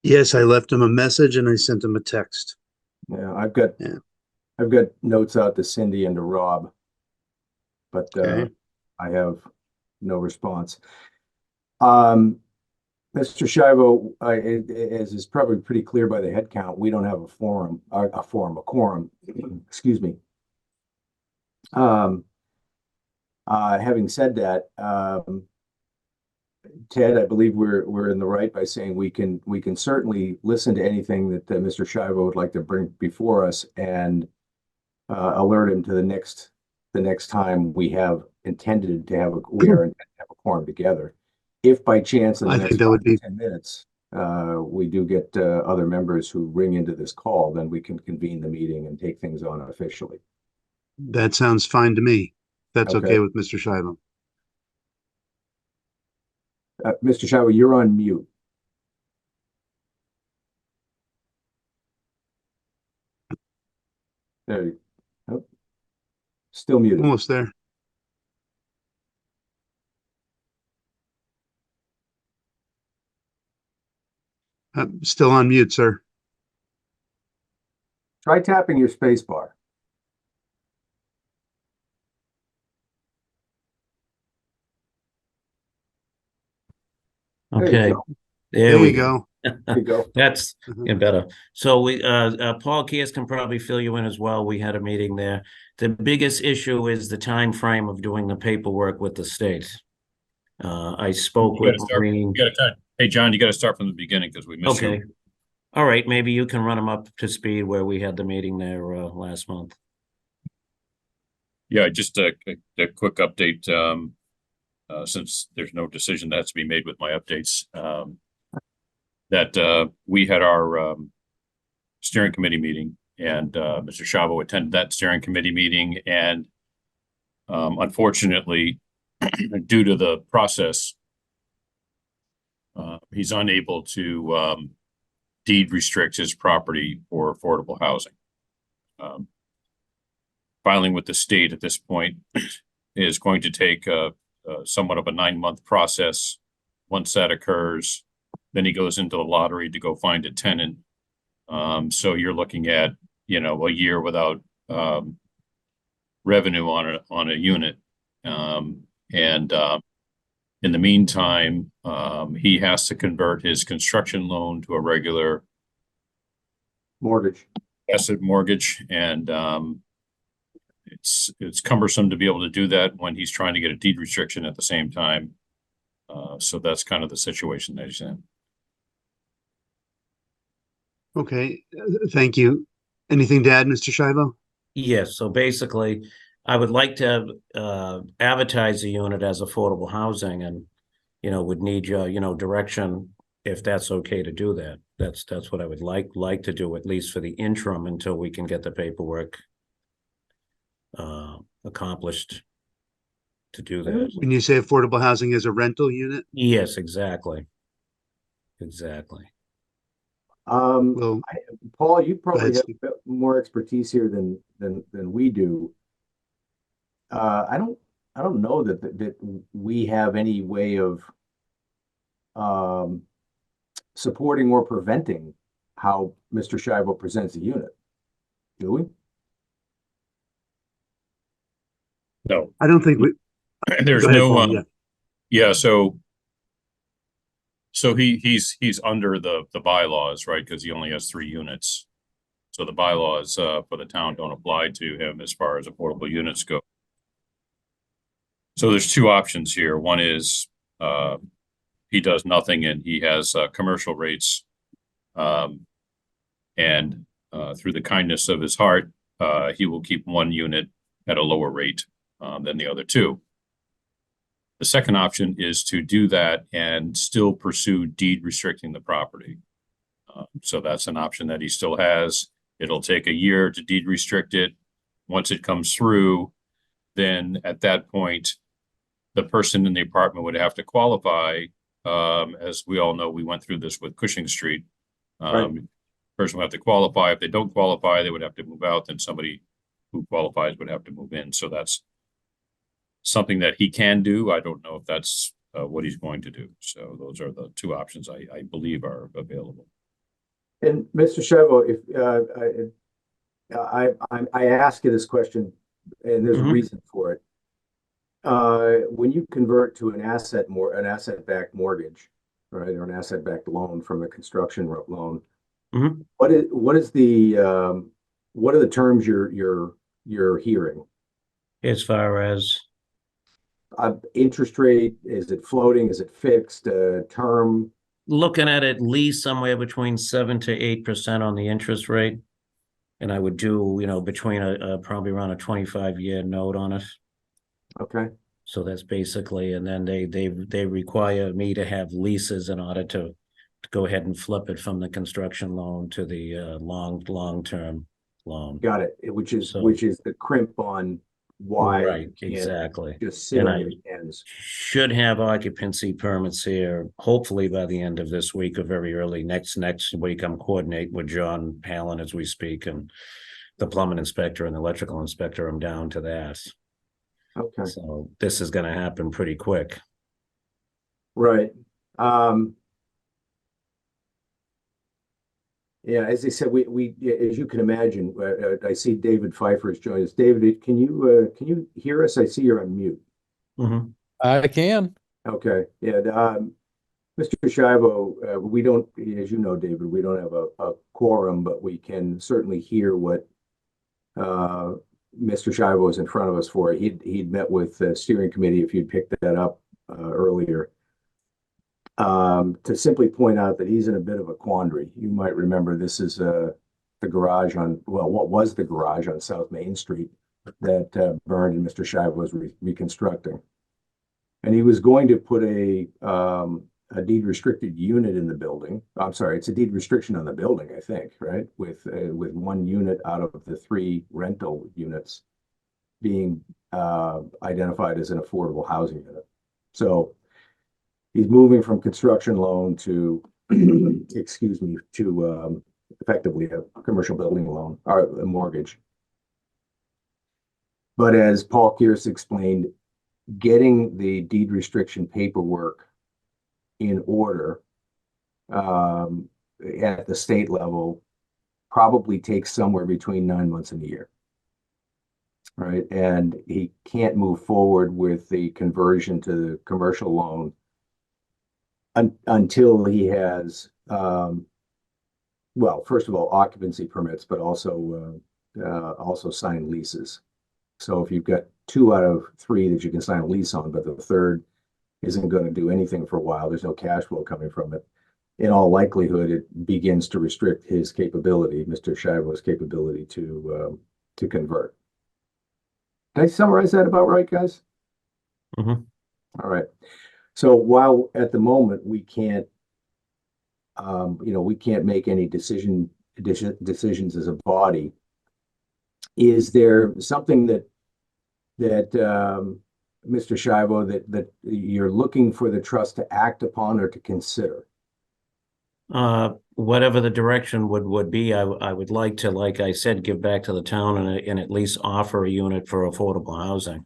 Yes, I left him a message and I sent him a text. Yeah, Yeah. I've got notes out to Cindy and to Rob, but Okay. I have no response. Um, Mr. Shivo, as is probably pretty clear by the head count, we don't have a quorum, excuse me. Um, Having said that, Ted, I believe we're in the right by saying we can certainly listen to anything that Mr. Shivo would like to bring before us and alert him to the next time we are intended to have a quorum together. If by chance in the I think next that five would to be, 10 minutes we do get other members who ring into this call, then we can convene the meeting and take things on officially. that sounds fine to me. That's Okay. okay with Mr. Shiva. Mr. Shivo, you're on mute. There you oh, still muted. Almost there. Still on mute, sir. Try tapping your space bar. There you Okay, go. there There we you go. go. There you go. That's Mhm. better. So Paul Kears can probably fill you in as well. We had a meeting there. The biggest issue is the time frame of doing the paperwork with the state. I spoke You with gotta start, Maureen. you gotta kind hey, John, you gotta start from the beginning because we missed Okay. you. All right, maybe you can run them up to speed where we had the meeting there last month. Yeah, just a quick update, since there's no decision that has to be made with my updates. That we had our steering committee meeting, and Mr. Shavo attended that steering committee meeting, and unfortunately, due to the process, he's unable to deed restrict his property for affordable housing. Filing with the state at this point is going to take somewhat of a 9-month process. Once that occurs, then he goes into the lottery to go find a tenant. So you're looking at, a year without revenue on a unit. And in the meantime, he has to convert his construction loan to a regular Mortgage. asset mortgage, and it's cumbersome to be able to do that when he's trying to get a deed restriction at the same time. So that's kind of the situation that he's in. Okay. Thank you. Anything to add, Mr. Shiva? Yes, so basically, I would like to advertise the unit as affordable housing and, would need your, direction if that's okay to do that. That's what I would like to do, at least for the interim, until we can get the paperwork accomplished to do that. When you say affordable housing is a rental unit, Yes, exactly. Exactly. well, Paul, you go probably ahead, have Steve. a bit more expertise here than we do. I don't know that we have any way of um, supporting or preventing how Mr. Shivo presents a unit. Do we? No, I don't think we, there's go ahead, no Paul. Yeah. yeah. So he's under the bylaws, right? Because he only has 3 units. So the bylaws for the town don't apply to him as far as affordable units go. So there's 2 options here. One is he does nothing and he has commercial rates, and through the kindness of his heart, he will keep 1 unit at a lower rate than the other 2. The second option is to do that and still pursue deed restricting the property. So that's an option that he still has. It'll take a year to deed restrict it. Once it comes through, then at that point, the person in the apartment would have to qualify. As we all know, we went through this with Cushing Street. Right. Person would have to qualify. If they don't qualify, they would have to move out. Then somebody who qualifies would have to move in. So that's something that he can do. I don't know if that's what he's going to do. So those are the 2 options I believe are available. And Mr. Chevo, if I ask you this question, and there's a Mhm. reason for it. When you convert to an asset-backed mortgage, right, or an asset-backed loan from a construction loan, Mhm. what are the terms you're hearing? As far as, Interest rate, is it floating? Is it fixed? Term? looking at least somewhere between 7 to 8% on the interest rate. And I would do, between probably around a 25-year note on it. Okay. So that's basically, and then they require me to have leases in order to go ahead and flip it from the construction loan to the long-term loan. Got it. Which is So- the crimp on why Right, you can't exactly. just sit And on I your hands. should have occupancy permits here, hopefully by the end of this week or very early next week. I'm coordinating with John Palin as we speak, and the plumbing inspector and the electrical inspector. I'm down to that. Okay. So this is gonna happen pretty quick. Right. Yeah, as I said, we as you can imagine, I see David Pfeiffer has joined us. David, can you hear us? I see you're on mute. Mhm. I can. Okay. Yeah. Mr. Shivo, we don't, as you know, David, we don't have a quorum, but we can certainly hear what Mr. Shivo is in front of us for. He'd met with the steering committee, if you'd picked that up earlier. To simply point out that he's in a bit of a quandary. You might remember this is the garage what was the garage on South Main Street that burned and Mr. Shivo was reconstructing. And he was going to put a deed restricted unit in the building. I'm sorry, it's a deed restriction on the building, I think, right? With one unit out of the 3 rental units being identified as an affordable housing unit. So he's moving from construction loan to, excuse me, to effectively a commercial building loan or a mortgage. But as Paul Kearse explained, getting the deed restriction paperwork in order at the state level probably takes somewhere between 9 months and a year. Right. And he can't move forward with the conversion to the commercial loan until he has, well, first of all, occupancy permits, but also signed leases. So if you've got 2 out of 3 that you can sign a lease on, but the third isn't going to do anything for a while, there's no cash flow coming from it. In all likelihood, it begins to restrict his capability, Mr. Shivo's capability to convert. Did I summarize that about right, guys? Mhm. All right. So while at the moment we can't, we can't make any decisions as a body, is there something that Mr. Shivo, that you're looking for the trust to act upon or to consider? Whatever the direction would be, I would like to, like I said, give back to the town and at least offer a unit for affordable housing.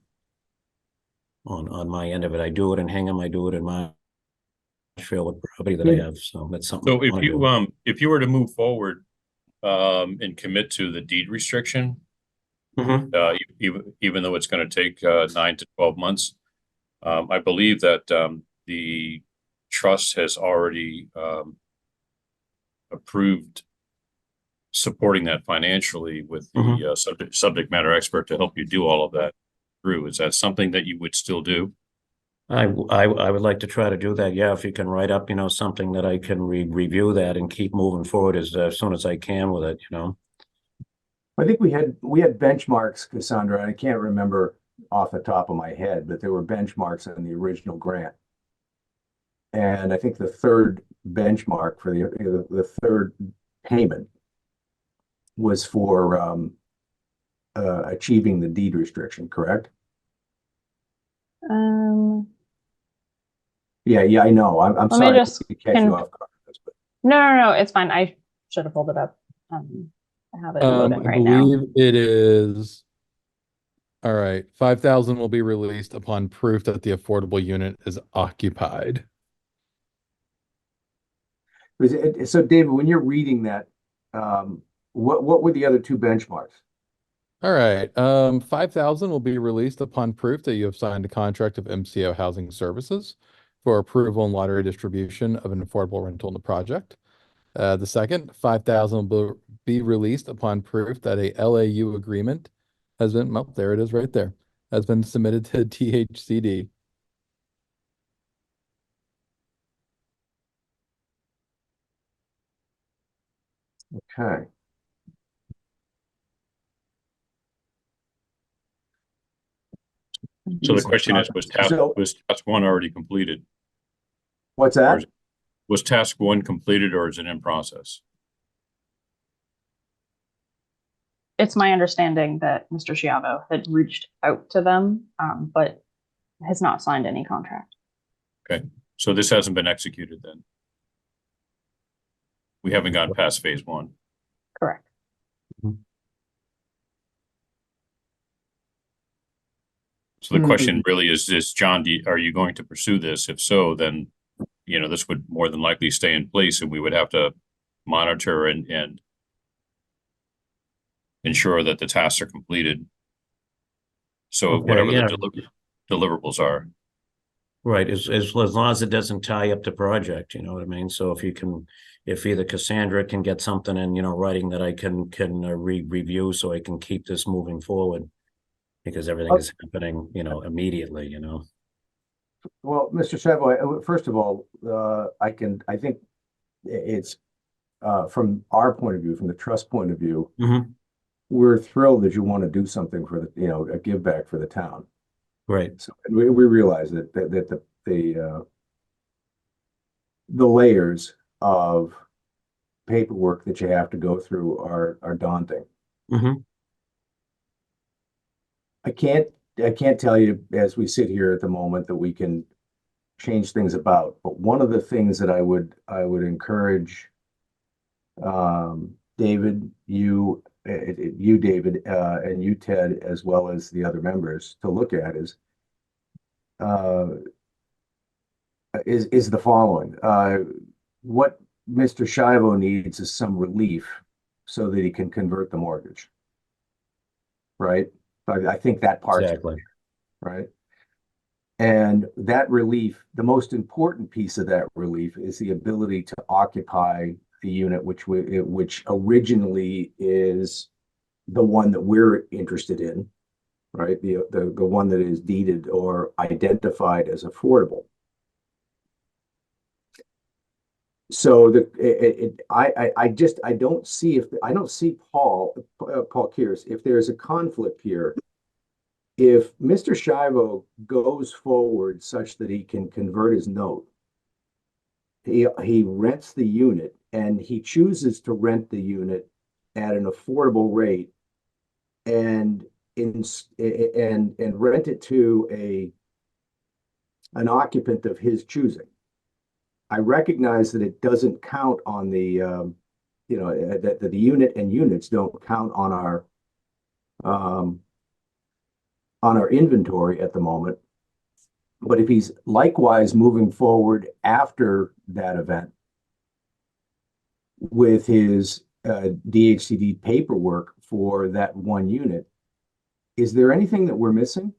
On my end of it, I do it in Hingham, I do it in Marshfield with property that I have, so that's something. So I wanna do. if you were to move forward and commit to the deed restriction, Mhm. even though it's going to take 9 to 12 months, I believe that the trust has already approved supporting that financially with the subject matter expert to help you do all of that through. Is that something that you would still do? I would like to try to do that. Yeah, if you can write up, something that I can review that and keep moving forward as soon as I can with it, I think we had benchmarks, Cassandra, and I can't remember off the top of my head, but there were benchmarks in the original grant. And I think the third benchmark for the third payment was for achieving the deed restriction, correct? Yeah, I know. I'm Let me sorry just to catch you off guard. But No, it's fine. I should have pulled it up. I have it loading I right now. believe it is. All right, 5,000 will be released upon proof that the affordable unit is occupied. So David, when you're reading that, what were the other two benchmarks? All right, 5,000 will be released upon proof that you have signed a contract of MCO Housing Services for approval and lottery distribution of an affordable rental in the project. The second, 5,000 will be released upon proof that a LAU agreement has been, well, there it is right there, has been submitted to THCD. Okay. So the question is, So was task one already completed? what's Or that? is- Was task one completed or is it in process? It's my understanding that Mr. Schiavo had reached out to them, but has not signed any contract. So this hasn't been executed then? We haven't gone past phase one. Correct. So the question really is John, are you going to pursue this? If so, then, you know, this would more than likely stay in place and we would have to monitor and ensure that the tasks are completed. So Okay, whatever yeah. the deliverables are. Right, as long as it doesn't tie up the project, you know what I mean? So if you can, if either Cassandra can get something in, you know, writing that I can review so I can keep this moving forward. Because everything is happening, you know, immediately, you know. Well, Mr. Schiavo, first of all, I think it's from our point of view, from the trust point of view, we're thrilled that you want to do something for the, you know, a give back for the town. Right. So we realize that the layers of paperwork that you have to go through are daunting. I can't tell you as we sit here at the moment that we can change things about, but one of the things that I would encourage David, you David, and you Ted, as well as the other members to look at is the following. What Mr. Schiavo needs is some relief so that he can convert the mortgage. Right? I think that part's Exactly. right. And that relief, the most important piece of that relief is the ability to occupy the unit, which originally is the one that we're interested in, right? The one that is deeded or identified as affordable. So I don't see Paul Kears, if there's a conflict here. If Mr. Schiavo goes forward such that he can convert his note, he rents the unit and he chooses to rent the unit at an affordable rate and rent it to an occupant of his choosing. I recognize that it doesn't count on the that the unit and units don't count on our inventory at the moment. But if he's likewise moving forward after that event with his DHCD paperwork for that one unit, is there anything that we're missing?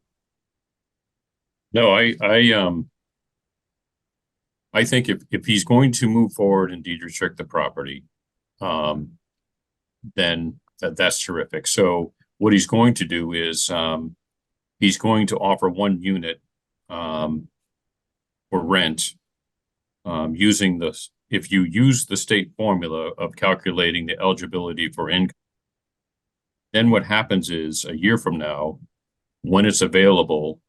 No, I think if he's going to move forward and deed restrict the property, then that's terrific. So what he's going to do is he's going to offer one unit for rent using this. If you use the state formula of calculating the eligibility for income, then what happens is a year from now, when it's available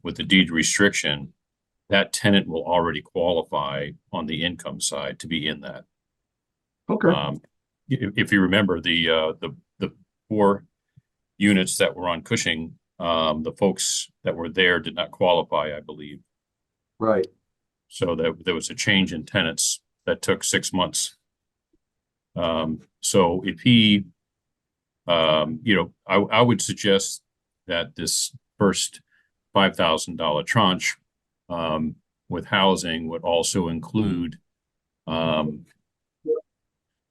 with the deed restriction, that tenant will already qualify on the income side to be in that. Okay. If you remember the 4 units that were on Cushing, the folks that were there did not qualify, I believe. Right. So there was a change in tenants that took 6 months. So if he, I would suggest that this first $5,000 tranche with housing would also include a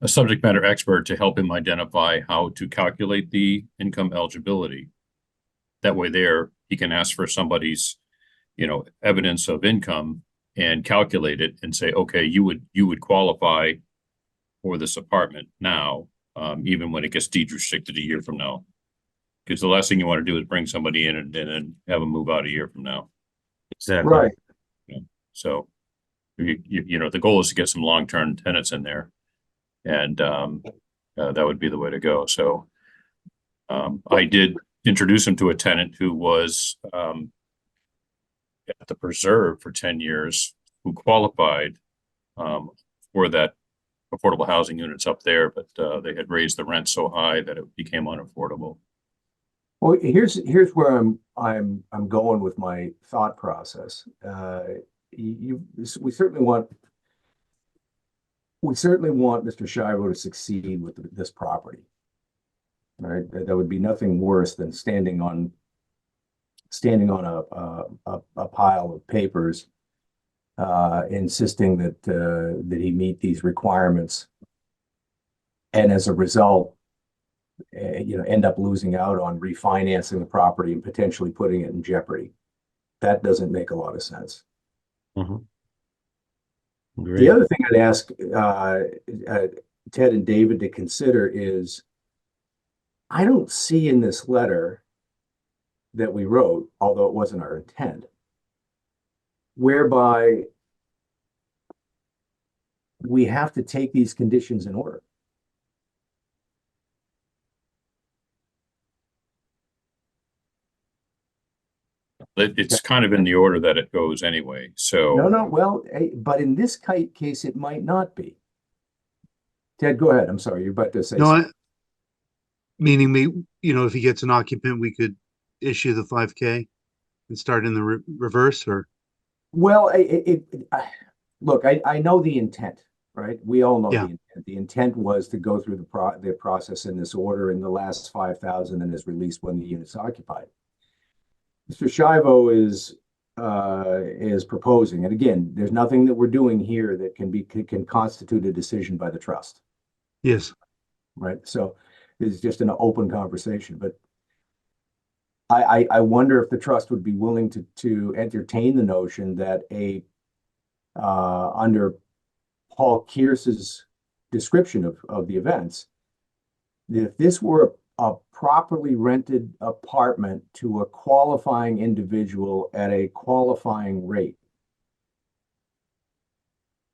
subject matter expert to help him identify how to calculate the income eligibility. That way he can ask for somebody's, evidence of income and calculate it and say, okay, you would qualify for this apartment now, even when it gets deed restricted a year from now. Because the last thing you want to do is bring somebody in and then have them move out a year from now. Exactly. Right. So, the goal is to get some long-term tenants in there. And that would be the way to go. So I did introduce him to a tenant who was at the Preserve for 10 years, who qualified for that affordable housing units up there, but they had raised the rent so high that it became unaffordable. Well, here's where I'm going with my thought process. We certainly want Mr. Shivo to succeed with this property. Right? That would be nothing worse than standing on a pile of papers, insisting that he meet these requirements, and as a result, end up losing out on refinancing the property and potentially putting it in jeopardy. That doesn't make a lot of sense. Mm-hmm. The other thing I'd ask Ted and David to consider is, I don't see in this letter that we wrote, although it wasn't our intent, whereby we have to take these conditions in order. It's kind of in the order that it goes anyway. So No, well, but in this case, it might not be. Ted, go ahead. I'm sorry, you're about to say No, something. meaning if he gets an occupant, we could issue the 5K and start in the reverse, or? Well, look, I know the intent, right? We all know Yeah. the intent. The intent was to go through the process in this order, and the last 5,000 and is released when the unit's occupied. Mr. Shivo is proposing, and again, there's nothing that we're doing here that can constitute a decision by the trust, Yes. right? So it's just an open conversation, but I wonder if the trust would be willing to entertain the notion that under Paul Kearse's description of the events, that if this were a properly rented apartment to a qualifying individual at a qualifying rate,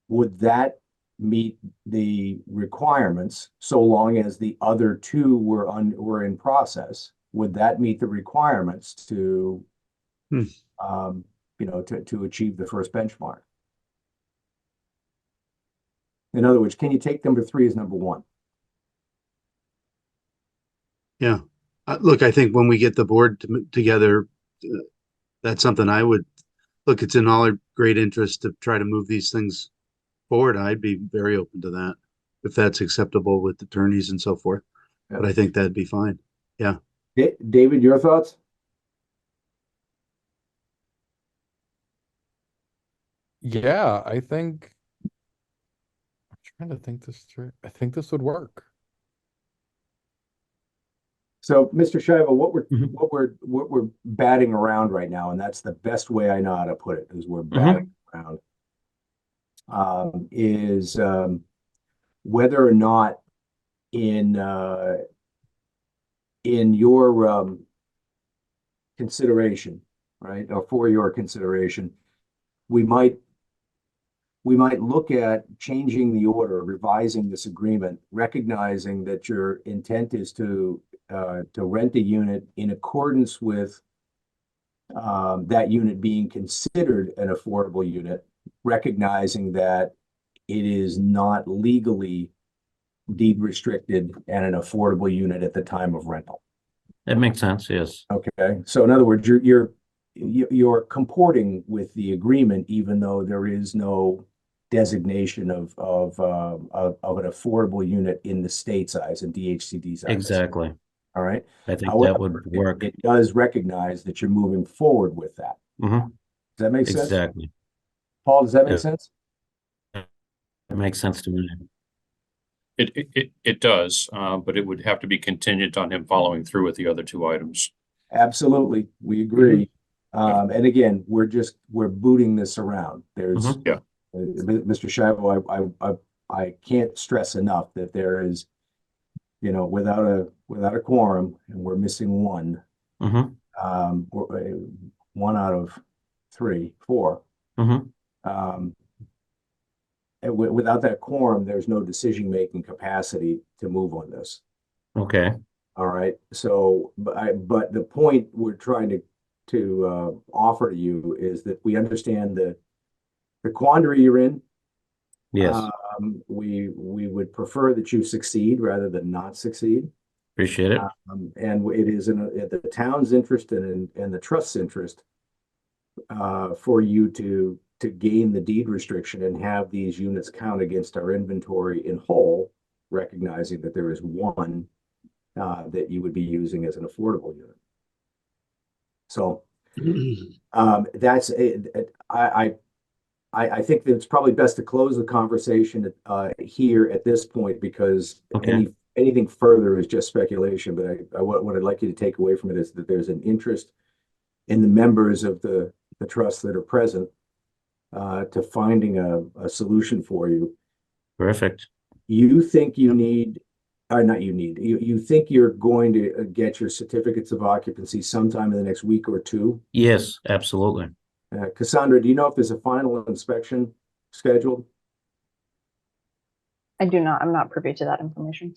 would that meet the requirements so long as the other two were in process? Would that meet the requirements to to achieve the first benchmark? In other words, can you take number 3 as number 1? Yeah. Look, I think when we get the board together, that's something I would look. It's in all our great interest to try to move these things forward. I'd be very open to that if that's acceptable with attorneys and so forth. Yeah. But I think that'd be fine. Yeah. David, your thoughts? Yeah, I think I'm trying to think this through. I think this would work. So, Mr. Shivo, Mhm. what we're batting around right now, and that's the best way I know how to put it, is we're batting around, is whether or not in your consideration, right, or for your consideration, we might look at changing the order, revising this agreement, recognizing that your intent is to rent a unit in accordance with that unit being considered an affordable unit, recognizing that it is not legally deed restricted and an affordable unit at the time of rental. That makes sense. Yes. Okay, so in other words, you're comporting with the agreement, even though there is no designation of an affordable unit in the state's eyes and DHCD's eyes. Exactly. All right. I think However, that would work. It does recognize that you're moving forward with that. Mhm. Does that make sense? Exactly. Paul, does that make Yeah. sense? That makes sense to me. It does, but it would have to be contingent on him following through with the other two items. Absolutely, we agree. And again, we're booting this around. There's, Mhm. Yeah. Mr. Shivo, I can't stress enough that there is, without a quorum, and we're missing one, Mhm. One out of three, four. Mhm. And without that quorum, there's no decision-making capacity to move on this. Okay. All right, so, but the point we're trying to offer to you is that we understand the quandary you're in. Yes. We would prefer that you succeed rather than not succeed. Appreciate it. And it is in the town's interest and in the trust's interest for you to gain the deed restriction and have these units count against our inventory in whole, recognizing that there is one that you would be using as an affordable unit. So that's it. I think that it's probably best to close the conversation here at this point, because Okay. anything further is just speculation. But what I'd like you to take away from it is that there's an interest in the members of the trust that are present to finding a solution for you. Perfect. You think you need, or not you need, you think you're going to get your certificates of occupancy sometime in the next week or two? Yes, absolutely. Cassandra, do you know if there's a final inspection scheduled? I do not. I'm not privy to that information.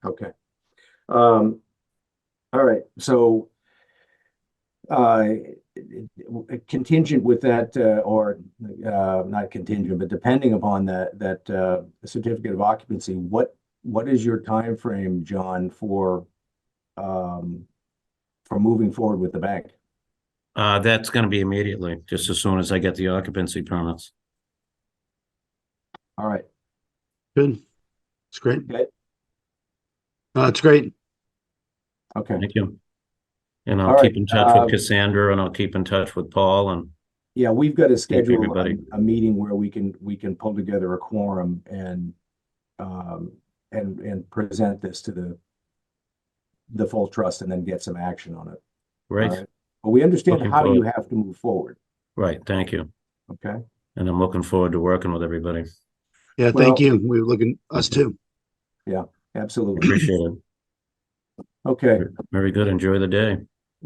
Okay. All right. So contingent with that, or not contingent, but depending upon that certificate of occupancy, what is your time frame, John, for moving forward with the bank? That's going to be immediately, just as soon as I get the occupancy permits. All right. Good. It's great. Okay. It's great. Okay. Thank you. And All I'll keep right, in touch with Cassandra, and I'll keep in touch with Paul, and Yeah, we've got to schedule everybody. a meeting where we can pull together a quorum and present this to the full trust and then get some action on it. All Right. right. But we understand Looking how you forward. have to move forward. Right. Thank you. Okay. And I'm looking forward to working with everybody. Yeah, Well- thank you. We're looking, us too. Absolutely. Appreciate it. Okay. Very good. Enjoy the day.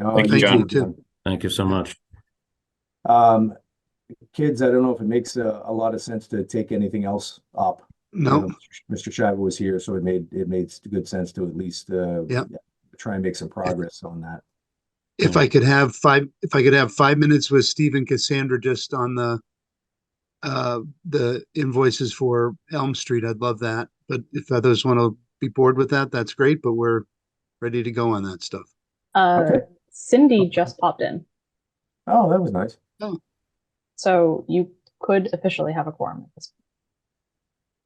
Oh, Thank you, John. too. Thank you so much. Kids, I don't know if it makes a lot of sense to take anything else up. No, Mr. Shiva was here, so it made good sense to at least try and make some progress on that. if I could have 5 minutes with Steve and Cassandra just on the invoices for Elm Street, I'd love that. But if others want to be bored with that, that's great, but we're ready to go on that stuff. Okay. Cindy just popped in, Oh, that was nice. so you could officially have a quorum at this point.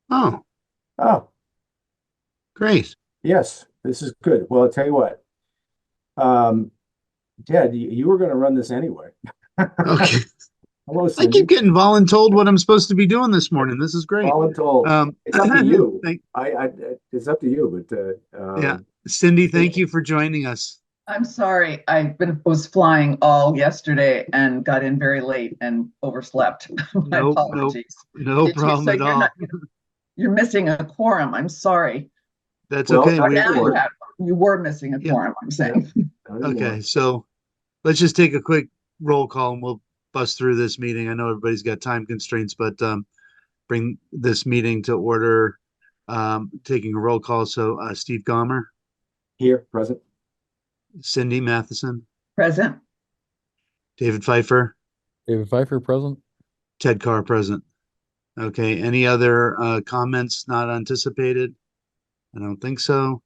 Oh, Oh, great. yes, this is good. Well, I'll tell you what. Ted, you were going to run this anyway. Okay. Hello, I Cindy. keep getting voluntold what I'm supposed to be doing this morning. This is great. Voluntold. It's up to you. Thank, It's up to you, but yeah. Cindy, thank you for joining us. I'm sorry. Was flying all yesterday and got in very late and overslept. My Nope, apologies. No problem So at all. You're missing a quorum. I'm sorry. That's Well, okay. I- Now Sure. you were missing a Yeah. quorum, I'm saying. Okay, so let's just take a quick roll call and we'll bust through this meeting. I know everybody's got time constraints, but bring this meeting to order. Taking a roll call. So Steve Gomer, Here, present. Cindy Matheson, Present. David Pfeiffer, David Pfeiffer, present. Ted Carr present. Okay, any other comments not anticipated? I don't think so.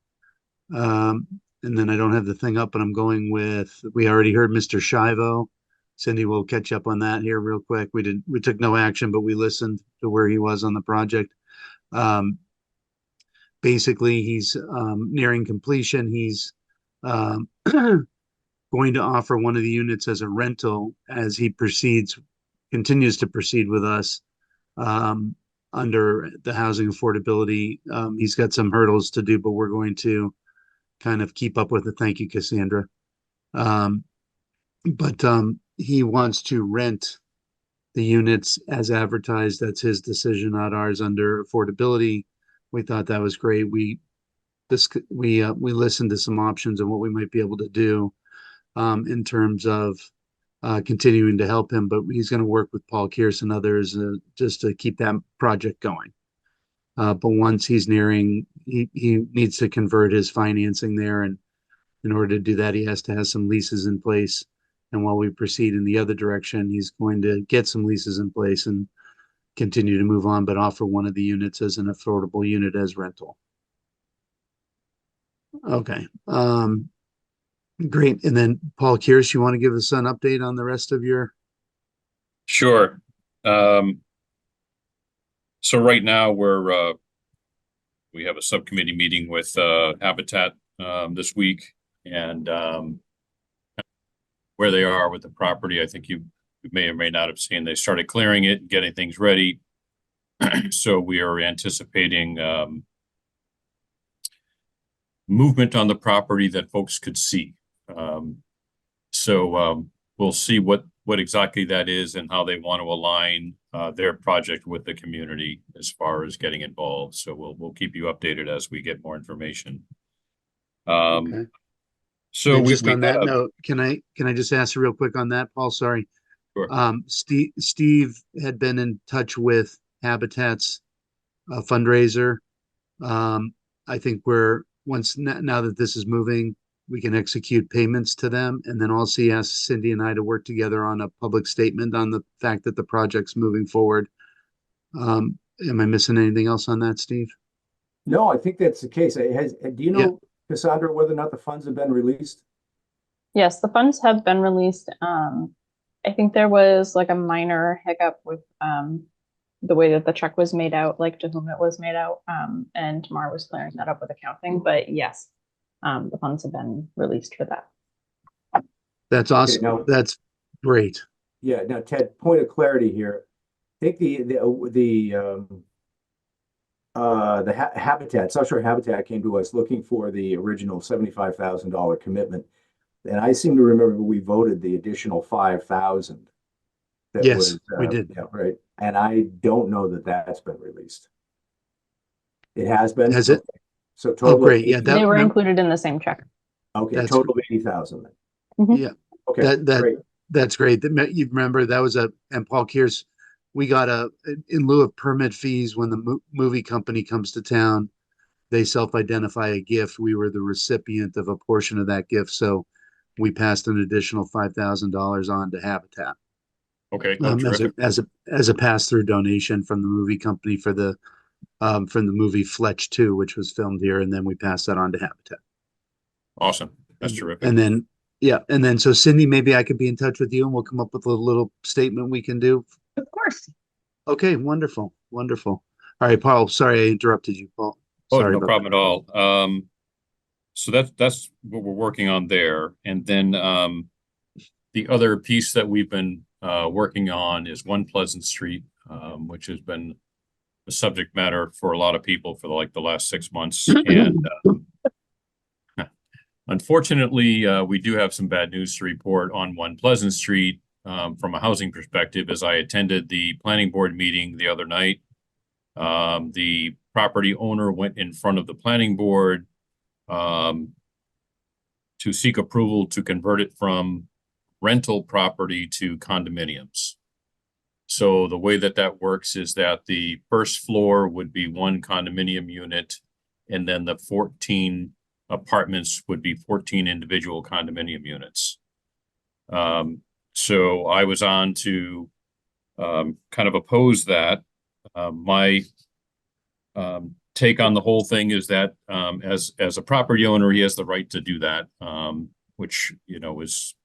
And then I don't have the thing up, but I'm going with, we already heard Mr. Shivo. Cindy will catch up on that here real quick. We took no action, but we listened to where he was on the project. Basically, he's nearing completion. He's going to offer one of the units as a rental as he continues to proceed with us. under the housing affordability. He's got some hurdles to do, but we're going to kind of keep up with it. Thank you, Cassandra. But he wants to rent the units as advertised. That's his decision, not ours, under affordability. We thought that was great. We listened to some options and what we might be able to do in terms of continuing to help him, but he's going to work with Paul Kearse and others just to keep that project going. But once he's nearing, he needs to convert his financing there, and in order to do that, he has to have some leases in place. And while we proceed in the other direction, he's going to get some leases in place and continue to move on, but offer one of the units as an affordable unit as rental. Okay. Great. And then Paul Kearse, you want to give us an update on the rest of your? Sure. So right now we have a subcommittee meeting with Habitat this week, and where they are with the property. I think you may or may not have seen, they started clearing it and getting things ready. So we are anticipating movement on the property that folks could see. We'll see what exactly that is and how they want to align their project with the community as far as getting involved. So we'll keep you updated as we get more information. Okay. So And we just on that had note, can I just ask you real quick on that, Paul? Sorry. Sure. Steve had been in touch with Habitat's fundraiser. I think now that this is moving, we can execute payments to them, and then also ask Cindy and I to work together on a public statement on the fact that the project's moving forward. Am I missing anything else on that, Steve? No, I think that's the case. Do you know, Cassandra, whether or not the funds have been released? Yes, the funds have been released. I think there was like a minor hiccup with the way that the check was made out, like to whom it was made out. And Tamar was clearing that up with accounting, but yes, the funds have been released for that. That's awesome. Okay, now, that's great. Yeah. Now, Ted, point of clarity here. I think the Habitat, South Shore Habitat came to us looking for the original $75,000 commitment. And I seem to remember we voted the additional 5,000. Yes, we did. Yeah, right. And I don't know that that's been released. It has been? Has it? Okay. So total. Great. Yeah, They were included in the same check. Okay, That's total of 80,000 then. Mhm. Yeah. Okay, great. That's great. You remember that was and Paul Kearse, we got in lieu of permit fees when the movie company comes to town, they self-identify a gift. We were the recipient of a portion of that gift. So we passed an additional $5,000 on to Habitat. Okay. As a pass-through donation from the movie company from the movie Fletch 2, which was filmed here, and then we passed that on to Habitat. Awesome. That's terrific. And then so Cindy, maybe I could be in touch with you and we'll come up with a little statement we can do. Of course. Okay, wonderful. All right, Paul, sorry I interrupted you, Paul. Sorry no problem at all. So that's what we're working on there. And then the other piece that we've been working on is One Pleasant Street, which has been the subject matter for a lot of people for the last 6 months. And unfortunately, we do have some bad news to report on One Pleasant Street from a housing perspective. As I attended the planning board meeting the other night, the property owner went in front of the planning board to seek approval to convert it from rental property to condominiums. So the way that works is that the first floor would be one condominium unit, and then the 14 apartments would be 14 individual condominium units. So I was on to kind of oppose that. My take on the whole thing is that as a property owner, he has the right to do that, which is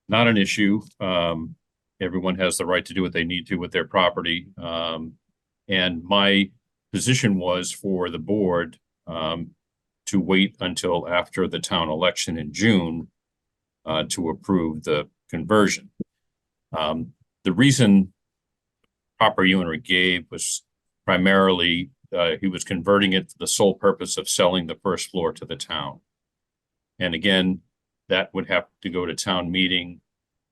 not an issue. Everyone has the right to do what they need to with their property. And my position was for the board to wait until after the town election in June to approve the conversion. The reason property owner gave was primarily, he was converting it for the sole purpose of selling the first floor to the town. And again, that would have to go to town meeting,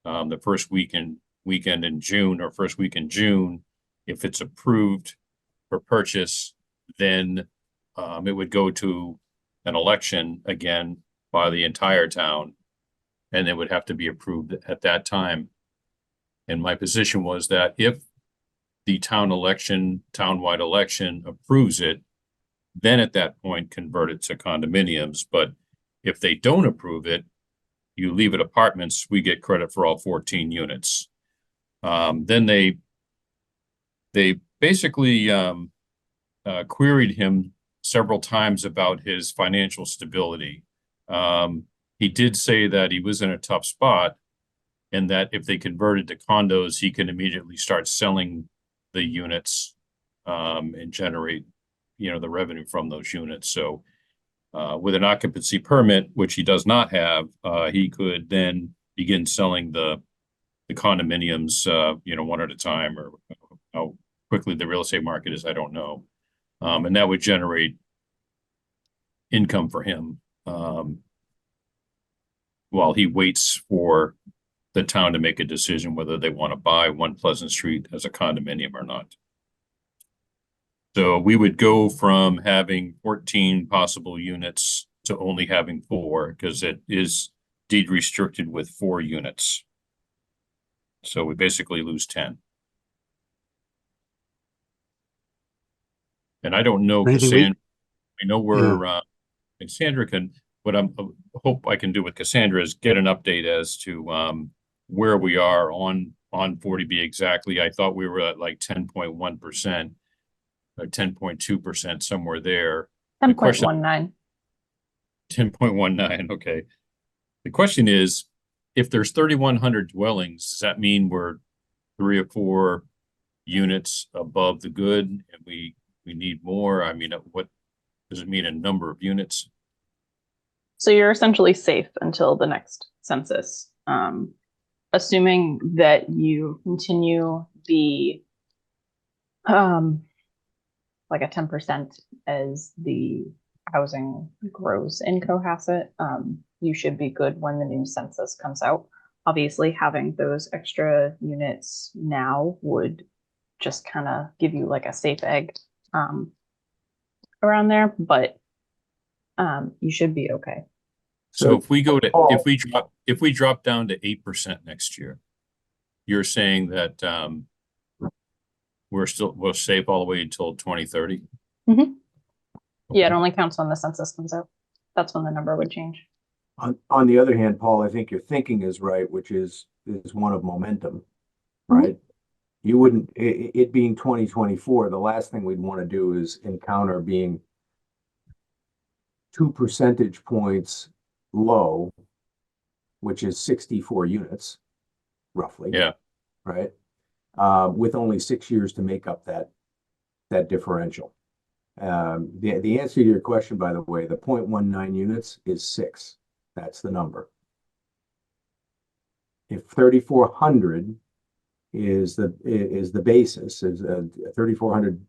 the first weekend in June or first week in June. If it's approved for purchase, then, it would go to an election again by the entire town. And it would have to be approved at that time. And my position was that if the townwide election approves it, then at that point convert it to condominiums. But if they don't approve it, you leave it apartments, we get credit for all 14 units. Then they basically queried him several times about his financial stability. He did say that he was in a tough spot, and that if they converted to condos, he can immediately start selling the units and generate, the revenue from those units. So with an occupancy permit, which he does not have, he could then begin selling the condominiums, one at a time, or how quickly the real estate market is, I don't know. And that would generate income for him while he waits for the town to make a decision whether they want to buy One Pleasant Street as a condominium or not. So we would go from having 14 possible units to only having 4, because it is deed restricted with 4 units. So we basically lose 10. And I don't know, Anything Cassandra, I know we're, Cassandra can, what I hope I can do with Cassandra is get an update as to where we are on 40B exactly. I thought we were at like 10.1%. 10.2%, somewhere there. 10.19. 10.19, okay. The question is, if there's 3,100 dwellings, does that mean we're 3 or 4 units above the good and we need more? I mean, what does it mean in number of units? So you're essentially safe until the next census. Assuming that you continue the like a 10% as the housing grows in Cohasset, you should be good when the new census comes out. Obviously, having those extra units now would just kind of give you like a safe egg around there, but you should be okay. So if we go to, Paul- if we drop down to 8% next year, you're saying that we're safe all the way until 2030? Mm-hmm. Yeah, it only counts when the census comes out. That's when the number would change. On the other hand, Paul, I think your thinking is right, which is one of momentum, right? You wouldn't, it being 2024, the last thing we'd want to do is encounter being 2 percentage points low, which is 64 units, roughly. Yeah. Right? With only 6 years to make up that differential. The answer to your question, by the way, the 0.19 units is 6. That's the number. If 3,400 is the basis, is 3,400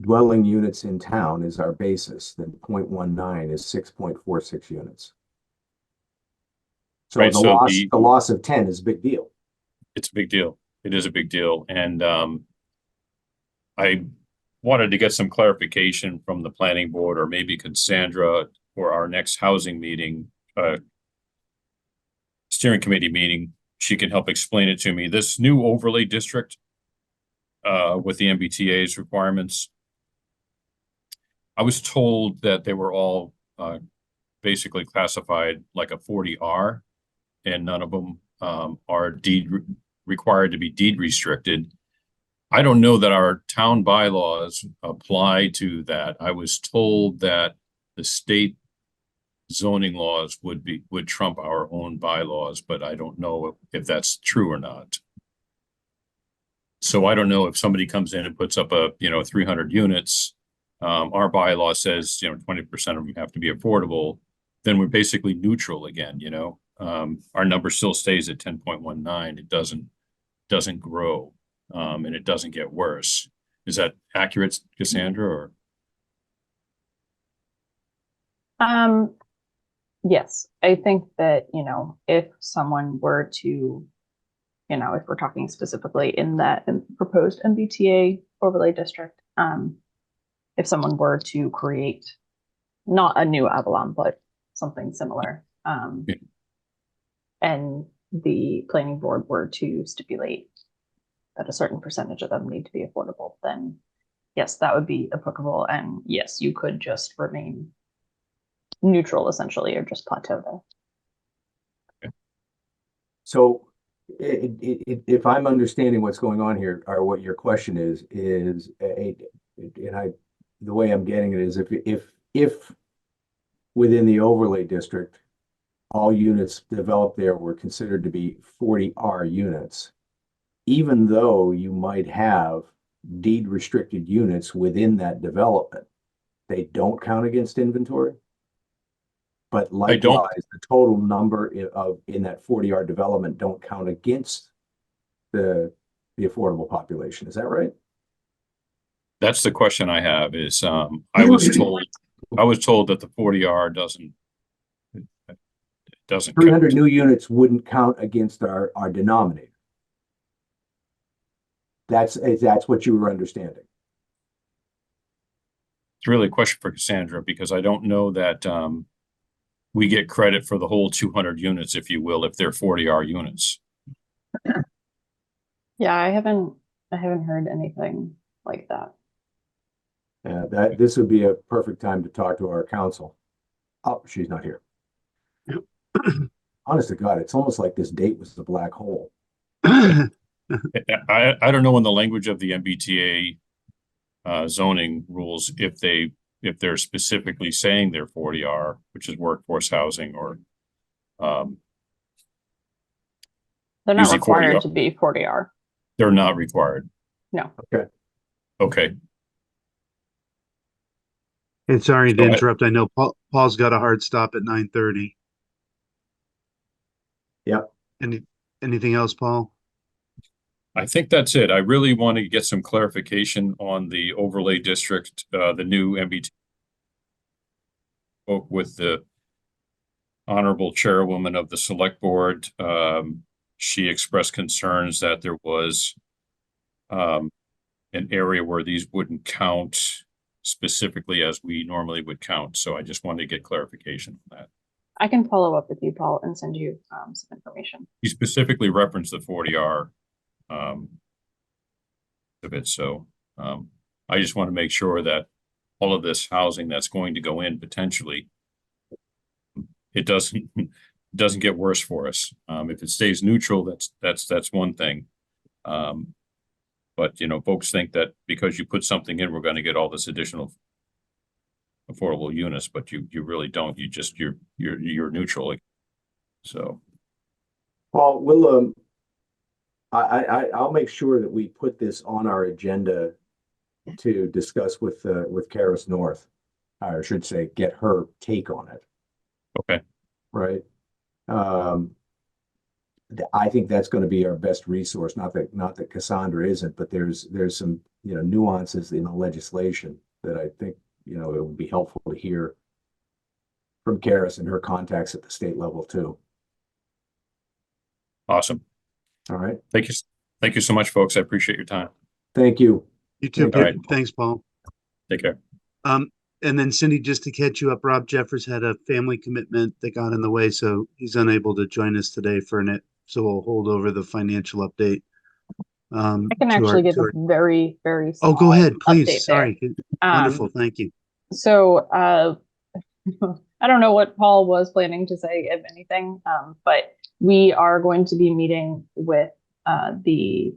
dwelling units in town is our basis, then 0.19 is 6.46 units. So Right, the loss of 10 is a big deal. It's a big deal. It is a big deal. And I wanted to get some clarification from the planning board, or maybe Cassandra, for our next housing meeting, steering committee meeting. She can help explain it to me. This new overlay district with the MBTA's requirements, I was told that they were all basically classified like a 40R, and none of them are required to be deed restricted. I don't know that our town bylaws apply to that. I was told that the state zoning laws would trump our own bylaws, but I don't know if that's true or not. So I don't know if somebody comes in and puts up 300 units, our bylaw says, 20% of them have to be affordable, then we're basically neutral again, our number still stays at 10.19. It doesn't grow. and it doesn't get worse. Is that accurate, Cassandra, or? Yes, I think that, you know, if someone were to, you know, if we're talking specifically in that proposed MBTA overlay district, if someone were to create not a new Avalon, but something similar, Yeah. and the planning board were to stipulate that a certain percentage of them need to be affordable, then yes, that would be applicable. And yes, you could just remain neutral essentially, or just plateau there. So if I'm understanding what's going on here, or what your question is the way I'm getting it is if within the overlay district, all units developed there were considered to be 40R units, even though you might have deed restricted units within that development, they don't count against inventory? But I don't- likewise, the total number in that 40R development don't count against the affordable population. Is that right? That's the question I have is, I was told that the 40R doesn't 300 count. new units wouldn't count against our denominator. That's what you were understanding. It's really a question for Cassandra, because I don't know that, we get credit for the whole 200 units, if you will, if they're 40R units. Yeah, I haven't heard anything like that. This would be a perfect time to talk to our council. Oh, she's not here. Honest to God, it's almost like this date was the black hole. I don't know in the language of the MBTA zoning rules if they're specifically saying they're 40R, which is workforce housing, or They're not Usually required 40R. to be 40R. they're not required. No. Okay. And sorry to Go ahead. interrupt. I know Paul's got a hard stop at 9:30. Yep. Anything else, Paul? I think that's it. I really want to get some clarification on the overlay district, the new MBTA. Spoke with the honorable chairwoman of the select board. She expressed concerns that there was an area where these wouldn't count specifically as we normally would count. So I just wanted to get clarification on that. I can follow up with you, Paul, and send you some information. He specifically referenced the 40R of it. So I just want to make sure that all of this housing that's going to go in potentially, it doesn't get worse for us. If it stays neutral, that's one thing. But you know, folks think that because you put something in, we're going to get all this additional affordable units, but you really don't. You're neutral. So Paul, we'll I'll make sure that we put this on our agenda to discuss with Karis North, or I should say, get her take on it. okay. Right. I think that's going to be our best resource. Not that Cassandra isn't, but there's some, you know, nuances in the legislation that I think, you know, it would be helpful to hear from Karis and her contacts at the state level too. Awesome. All right. Thank you. Thank you so much, folks. I appreciate your time. Thank you. You too. All right. Thanks, Paul. Take care. And then Cindy, just to catch you up, Rob Jeffers had a family commitment that got in the way, so he's unable to join us today for it. So we'll hold over the financial update. I can actually give a very, very small Oh, go ahead, update please. there. Sorry. Wonderful. Thank you. So I don't know what Paul was planning to say, if anything, but we are going to be meeting with the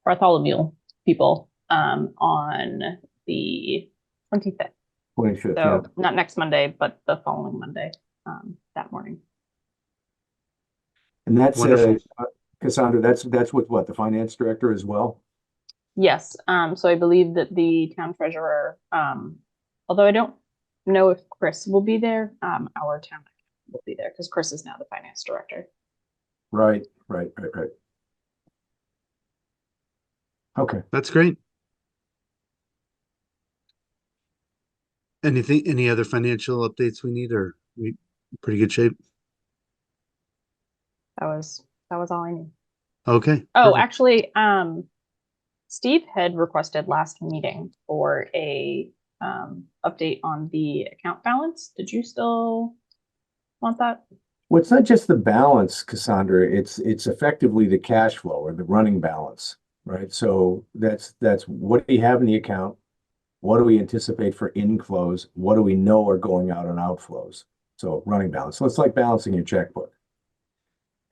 Bartholomew people on the 25th. 25th, So yeah. not next Monday, but the following Monday, that morning. And that's Wonderful. Cassandra, that's with what, the finance director as well? Yes. So I believe that the town treasurer, although I don't know if Chris will be there, our town will be there because Chris is now the finance director. Right. Okay. That's great. Any other financial updates we need, or we pretty good shape? That was all I need. Okay. Oh, perfect. actually, Steve had requested last meeting for a update on the account balance. Did you still want that? Well, it's not just the balance, Cassandra. It's effectively the cash flow or the running balance, right? So that's what do you have in the account? What do we anticipate for inflows? What do we know are going out on outflows? So running balance. So it's like balancing your checkbook.